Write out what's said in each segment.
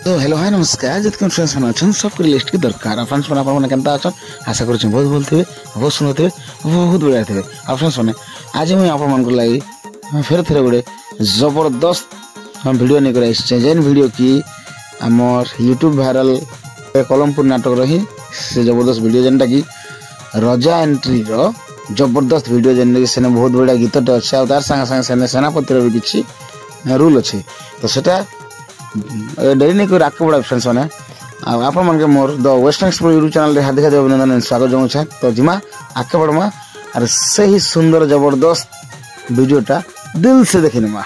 तो hello hi नमस्कार जितने फ्रेंड्स मैंने अच्छे सबको लिस्ट की दरकार फ्रेंड्स मैंने आपने केमता अच्छा आशा करुँ बहुत भल थे बहुत सुंदर थे बहुत बढ़िया थे फ्रेंड्स मैंने आज मुझे आप लगी फिर थे गोटे जबरदस्त वीडियो नहीं कर जेन वीडियो की आमर यूट्यूब भाइराल कलमपुर नाटक रही से जबरदस्त वीडियो जेनटा कि रजा एंट्री रो जबरदस्त वीडियो जेन कि सेने बहुत बढ़िया गीतटे अच्छे और तार संगे संगे सेने सेनापतिर भी किसी रूल अच्छे तो सेटा डेरी नहीं कोई आगे बढ़ा फ्रेंड्स मैंने आप more the western explore YouTube channel हार्दिक अभिनंदन स्वागत जनाऊँ तो जिमा आगे बढ़मा और से ही सुंदर जबरदस्त वीडियोटा दिल से देखी नमा।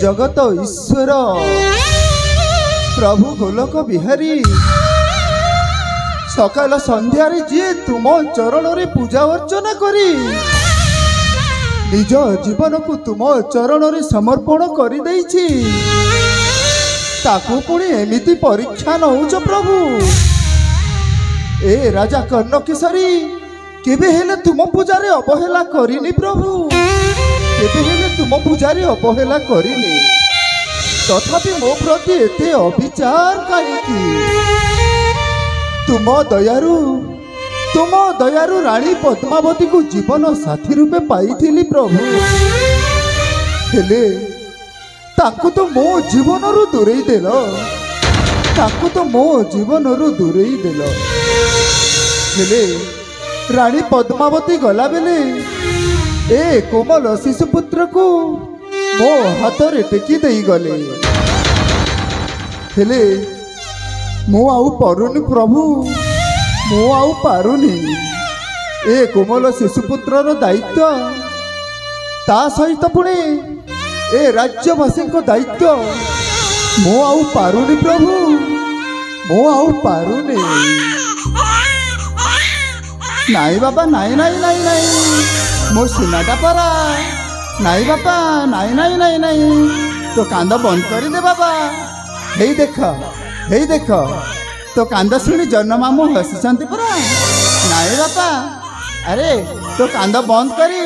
जगत ईश्वर प्रभु गोलक बिहारी सकाल संध्यारे जी तुम चरण रे पूजा अर्चना करी निज जीवन को तुम चरण रे समर्पण कर देइछि ताकू पुणी एमिति परीक्षा नउछ प्रभु। ए राजा कर्ण केसरी केबे हेले तुम पूजा रे अवहेला करिनी प्रभु केबे हेले तुम पूजारे अवहेला करिनी तथापि मो प्रति एते अविचार काहेकि तुम दयारु रानी पद्मावती को जीवन साथी रूपे पाइथिली प्रभु हेले ताकु तो मो जीवन रु दूरेई देल ताकु तो मो जीवन रु दूरेई देल हेले रानी पद्मावती गला बेले ए कोमल शिशुपुत्र को मो हाथ रे टेकी देई गले हेले मो आउ पारुनी प्रभु मो आउ पारुनी ए कोमल शिशुपुत्र रो दायित्व ता सहित पुणे ए राज्यवासी को दायित्व मो आउ पारुनी प्रभु मो आउ पारुनी नाई बाबा नाई नाई नाई नाई मो सुनाटा परा नाई बापा नाई नाई नाई नाई तो कांद बंद कर दे बाबा हेई देख तो कांद शुणी जन्म मामू हसी परा नाई बापा अरे तो कांद बंद करी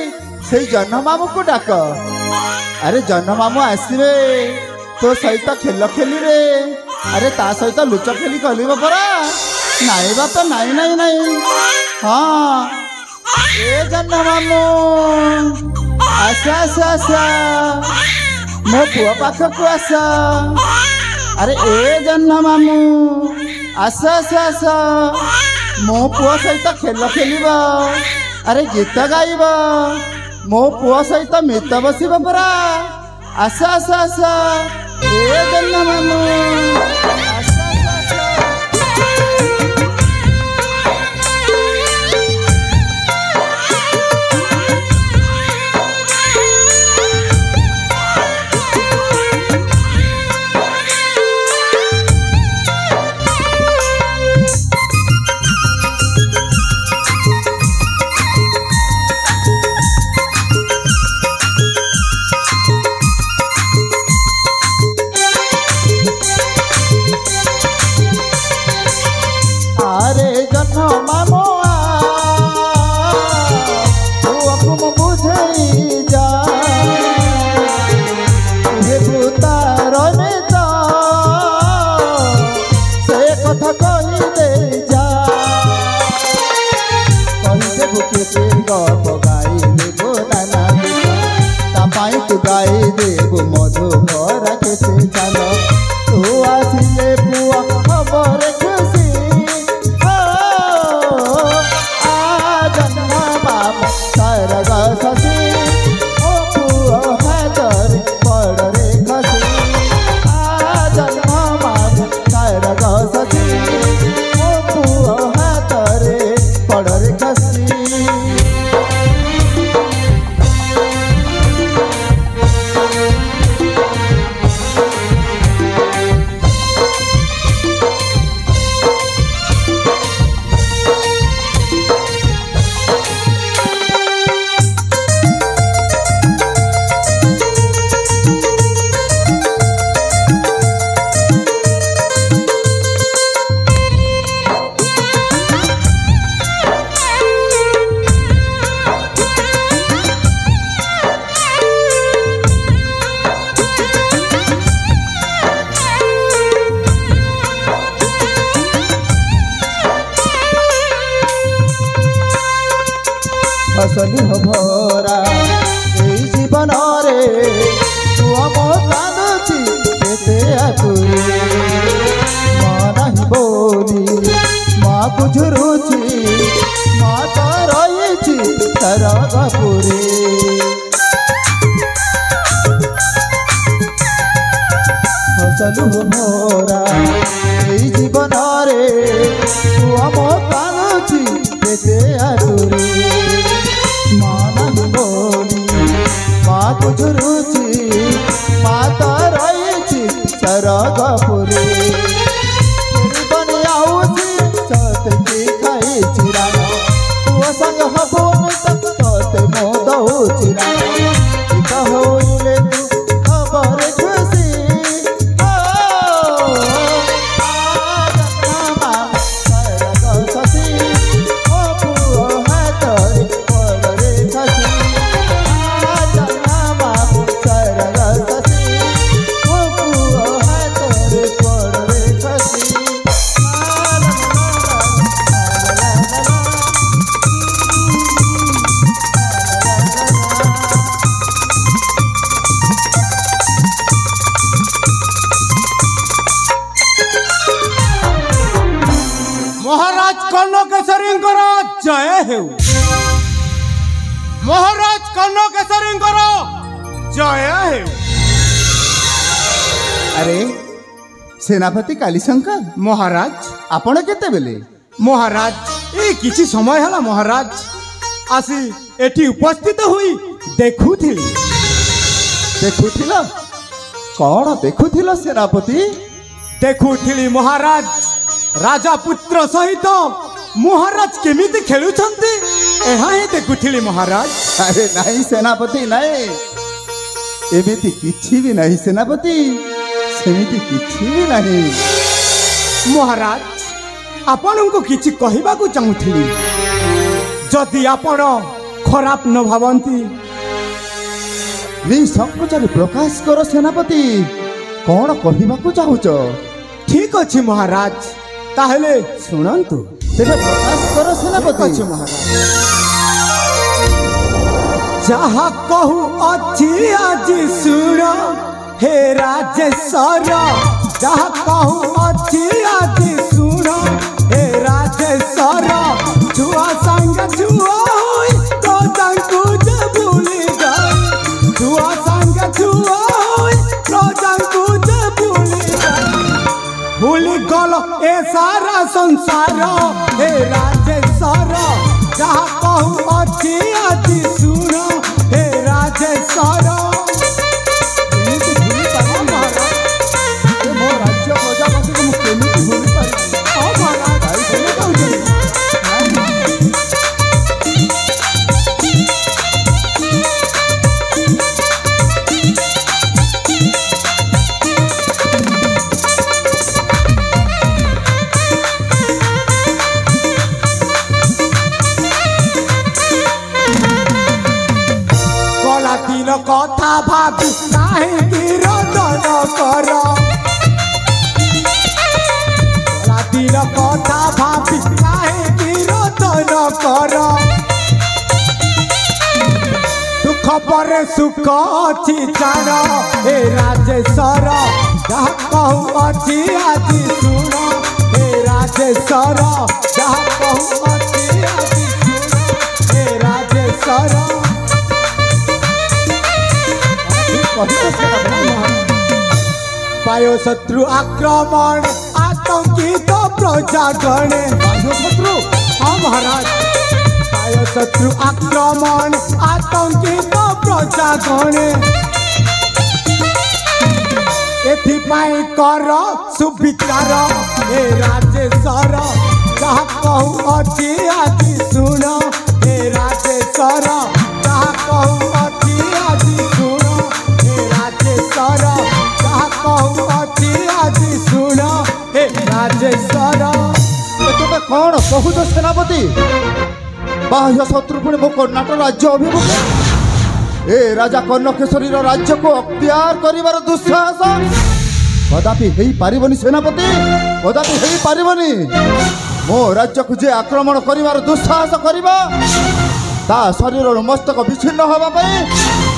से जन्म मामू को डाक अरे जन्म मामू आसवे तो सहित खेल खेली रे अरे ता सहित लुच खेली कलिब परा नाई बापा नाई नाई नाई हाँ ए जन्म मामू आसा आसा आसा मो पुआ पाखक आसा अरे ए जन्म मामू आसा आसा आसा मो पुआ सहित खेल खेलिब अरे गीत गाइब मो पुआ सहित मित बसिब परा आसा आसा आसा ए जन्म मामू तू गाई देबु मधु भरा केसे चाल तू आसिले पुआ खबर खुशी जन्म बाप तार गसी ओ पुआ है तर पड़ रे खसी जन्म बाप तार गसी ओ पुआ है तरे पड़ रे खसी हसली हो भरा जीवन रे कांदुची केते आतुरी माँ नहीं बोली माँ को झुरुची माँ तो रही तरगपुरी हसलु हो भरा जीवन रे कांदुची केते आतुरी माँ नहीं बोली माँ को झुरुची माँ तो रही सरगपुरी बनियाऊची सतकी खाई चिरान तुआ संग हबोन तक तोते मोदऊ चिरान होइले तू खबर खुशी महाराज कर्णकेशरींकर जय हेउ महाराज कर्णकेशरींकर जय हेउ। अरे सेनापति कालीशंकर महाराज आपण केतेबेले महाराज ए किछि समय हला महाराज आसी एठी उपस्थित हुई देखुथिली देखुथिल कौन देखुथिल सेनापति देखुथिली महाराज राजा पुत्र सहित महाराज केमिति खेलुछंती एहा ही देखुथिली महाराज। अरे नहीं सेनापति नहीं एमिति किछि भी नहीं सेनापति सेमिति किछि भी नहीं महाराज आपनको किछि कहिबाकू चाहुथिली जदि आपण खराब न भावंती निसंकोचरे प्रकाश करो सेनापति कौन कहिबाकू चाहुच ठीक अछि महाराज ताहले सुनंतु तेरे प्रकाश करो सेनापति अछि महाराज जहा कहू अछि आज सुन हे राजेश्वर जहा कहू अछि आज सुन हे राजेश्वर छुआ संग छुआ होई तो जांकू जे भूली गई छुआ संग छुआ होई तो जांकू जे भूली गई भूली गल ए सारा संसार हे राजेश्वर जहा कहू अछि आज सुन हे राजेश्वर मो राज्य प्रजापति को केमिति भूली पारि कथा भाभी काहे रोदन कर रातिर कथा भाभी काहे रोदन कर दुख खबर सुख अच्छी चार हे राजेश्वर जहाँ कहूँ अच्छी आज सुन हे राजेश्वर जहाँ कहूँ अच्छी आज सुन हे राजेश्वर पायो शत्रु आक्रमण आतंकित प्रजागणे पायो शत्रु हाँ महाराज पायो शत्रु आक्रमण आतंकित प्रजागणे एथिपाई कर सुविचार हे राजेश्वर जहाँ कहूँ अच्छी आज सुन हे राजेश्वर जहाँ कहूँ अच्छी आज सुन हे राजेश्वर जहाँ कहूँ अच्छी आज सुन हे राजेश्वर तुम कौन कहूच सेनापति बाह्य शत्रु पुणी मो कर्णाटक राज्य अभिमुखे ए राजा कर्णकेशरी राज्य को अख्तियार करिवार दुस्साहस कदापि हेई पारिबनी सेनापति कदापि हेई पारिबनी मो राज्य को जे आक्रमण करिवार दुस्साहस करिबा ता शरीर मस्तक विच्छिन्न होबा पई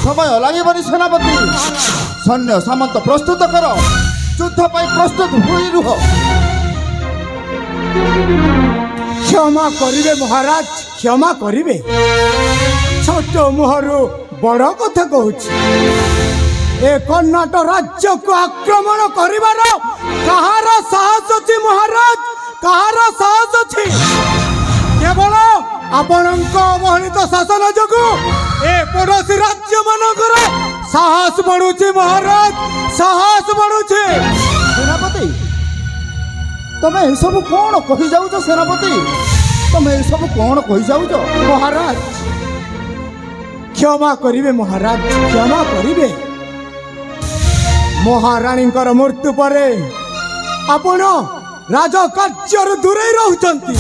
समय लागिबनी सेनापति सैन्य सामंत प्रस्तुत कर युद्ध पई प्रस्तुत होई रुह क्षमा करिवे महाराज क्षमा करिवे छोट मुहरु बड़ कथा कहूछि ए कर्णाटक राज्य को आक्रमण करिवार कहार साहस अछि महाराज कहार साहस अछि केवल आपणक अवहेलित शासन जोगु ए पड़ोसी राज्य मानकर साहस बढ़ुछि महाराज साहस बढ़ुछि सेनापति तमे ए सब कोन कहि जाउछ सेनापति तमे ए सब कोन कहि जाउछ महाराज क्षमा करिवे महाराज क्षमा करिवे महारानी मृत्यु पर आपण राज कार्य दूरे रहउछंती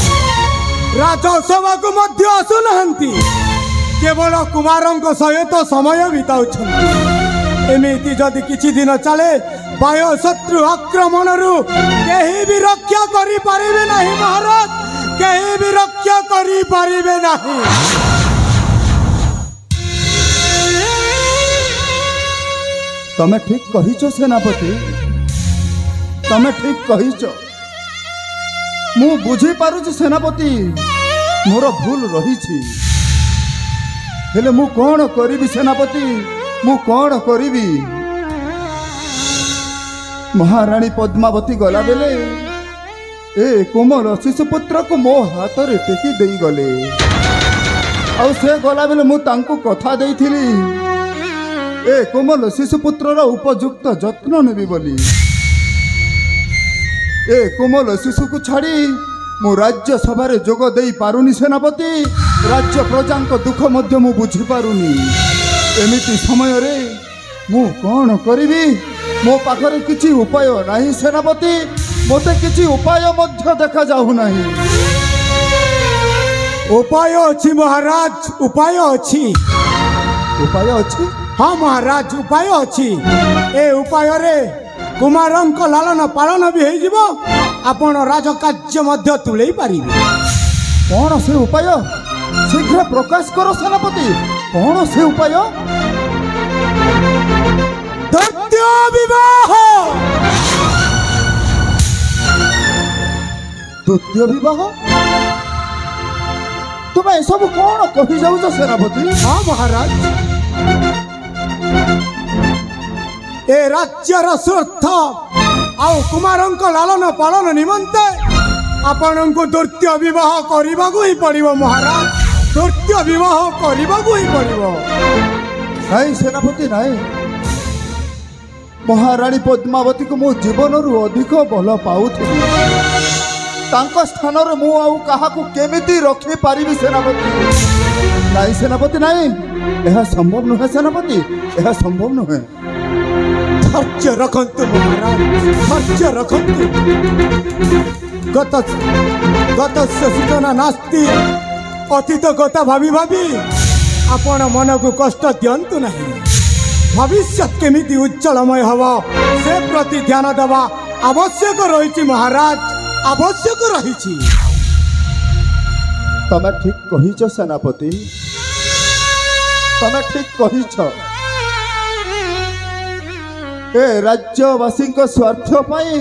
राजसभा को मध्य आसुनाहांती केवल कुमारंक सहित समय बिताउछंती एमिति जदि किछि दिन चले बाह्य शत्रु आक्रमण कहीं भी रक्षा करि पारिबे नहीं महाराज कहीं भी रक्षा करि पारिबे नहीं तमे ठीक कहिछ सेनापति तमे ठीक कहिछ मु बुझी पारुछि सेनापति मोर भूल रही हेले मु कौन करिबी सेनापति मु कौन करिबी महारानी पद्मावती गला बेले ए कोमल शिशुपुत्र को मो हाथ रे टेकी देई गले आ से गला बेले मु तांको कथा देइथिली ए कोमल शिशुपुत्र उपयुक्त जत्न नेबी बोली ए कोमल शिशु को छाड़ी मु राज्य सभा जोग दे पारुनी सेनापति राज्य प्रजा दुख मध्य मु बुझी पारुनी एमिति समय रे मु कौन करिबी मो पाखरे किछि उपाय नाही सेनापति मोते किछि उपाय मध्य देखा जाऊ नाही उपाय अछि महाराज उपाय अछि हाँ महाराज उपाय अछि ए उपाय रे कुमारंक लालन पालन भी हो जिवो आपण राजकार्य मध्य तुलई पारिबे कौन से उपाय शीघ्र प्रकाश करो सेनापति कौन से उपाय दत्य विवाह द्वितीय विवाह तुम सब कौन कही जाऊच सेनापति हाँ महाराज ए राज्यर स्वार्थ आउ कुमारंक लालन पालन निमंते आपण को द्वितीय विवाह करने को ही पड़ो महाराज द्वितीय विवाह करने को ही पड़ो नहीं सेनापति नहीं महारानी पद्मावती को मो जीवन रु अधिक भल पाउथि तांको स्थान रे मु आउ काहा को केमिति रखि पारिबी सेनापति नहीं सेनापति नहीं यह संभव नुहे सेनापति यह संभव नुहे धैर्य रखंतु महाराज धैर्य रखंतु गत सूचना नास्ति अतीत गता भाभी भाभी आपण मन को कष्ट दियंतु नहीं भविष्य केमिति उज्जवलमय हवा से प्रति ध्यान देवा आवश्यक रही महाराज आवश्यक रही तमे ठीक कहिछ सेनापति तमे ठीक कहिछ ए राज्यवासी स्वार्थ पाई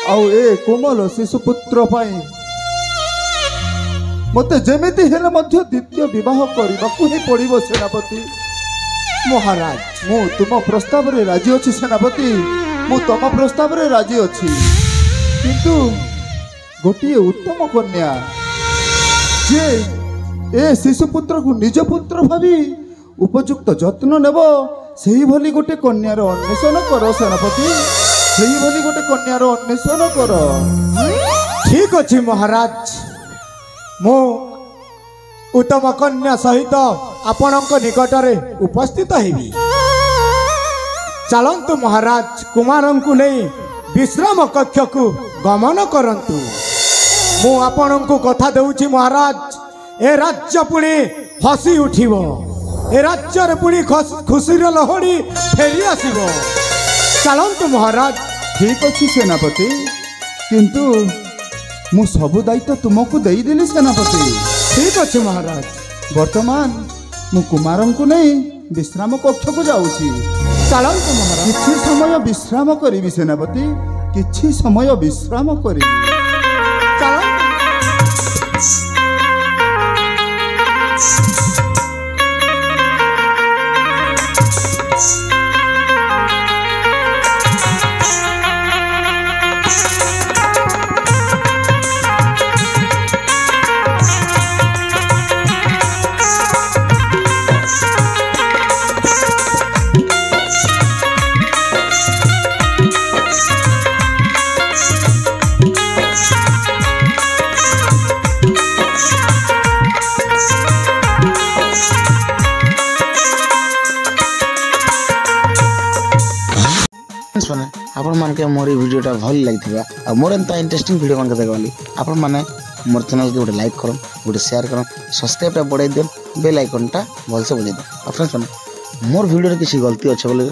आउ ए कोमल शिशुपुत्र पाई मते जेमिति हेले मध्य द्वितीय विवाह करबाकू ही पड़िबो सेनापति। महाराज मु तुम प्रस्ताव रे राजी अछि सेनापति, मु तुम प्रस्ताव रे राजी अछि, किंतु गोटे उत्तम कन्या जे ए शिशुपुत्र को निज पुत्र भावी उपयुक्त जत्न नेब सेही भली गोटे कन्यार अन्वेषण कर सेनापति, सेही भली गोटे कन्यार अन्वेषण कर। ठीक अछि महाराज, मु उत्तम कन्या सहित आपणक निकटरे उपस्थित हेबी। चलंतु महाराज कुमारंकु नहीं विश्राम कक्ष को गमन करंतु। मु आपणंकु कथा देउछि महाराज, ए राज्य पुणी हसी उठिबो, ए राज्य रे पुणी खुशी रे लहड़ी फेरी आसीबो। चलंतु महाराज। ठीक अछि सेनापति, किंतु मु सबु दायित्व तुमको देई देली सेनापति। ठीक अछि महाराज। वर्तमान मु कुमारन को नहीं विश्राम कक्ष को जाउछि। चलंतु महाराज। किछि समय विश्राम करिबि सेनापति, किछि समय विश्राम करिबि। चलंतु। आपण मानके मोर वीडियोटा भल लगी मोर एंता इंटरेस्टिंग वीडियो मान देखली आपण माने मोर चैनल के गोटे लाइक करन, गोटे शेयर करन, सब्सक्राइब बढ़ाई दियन, बेल आइकनटा भल से बजाई दियन। फ्रेंड्स माने मोर वीडियो रे किसी गलती अच्छे बोले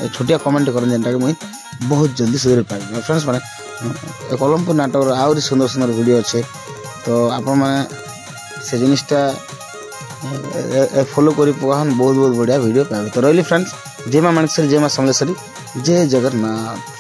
छोटिया कमेंट करन जेनटा के मुई बहुत जल्दी सुधर पाबी। फ्रेंड्स माने कलमपुर नाटक आउरी सुंदर सुंदर वीडियो अच्छे, तो आपण माने से जिनिसटा फॉलो करी पकाहन बहुत बहुत बढ़िया वीडियो पाबे। तो रहिली फ्रेंड्स, जय मां माणिकेश्वरी, जय मां समलेश्वरी, जय जगन्नाथ।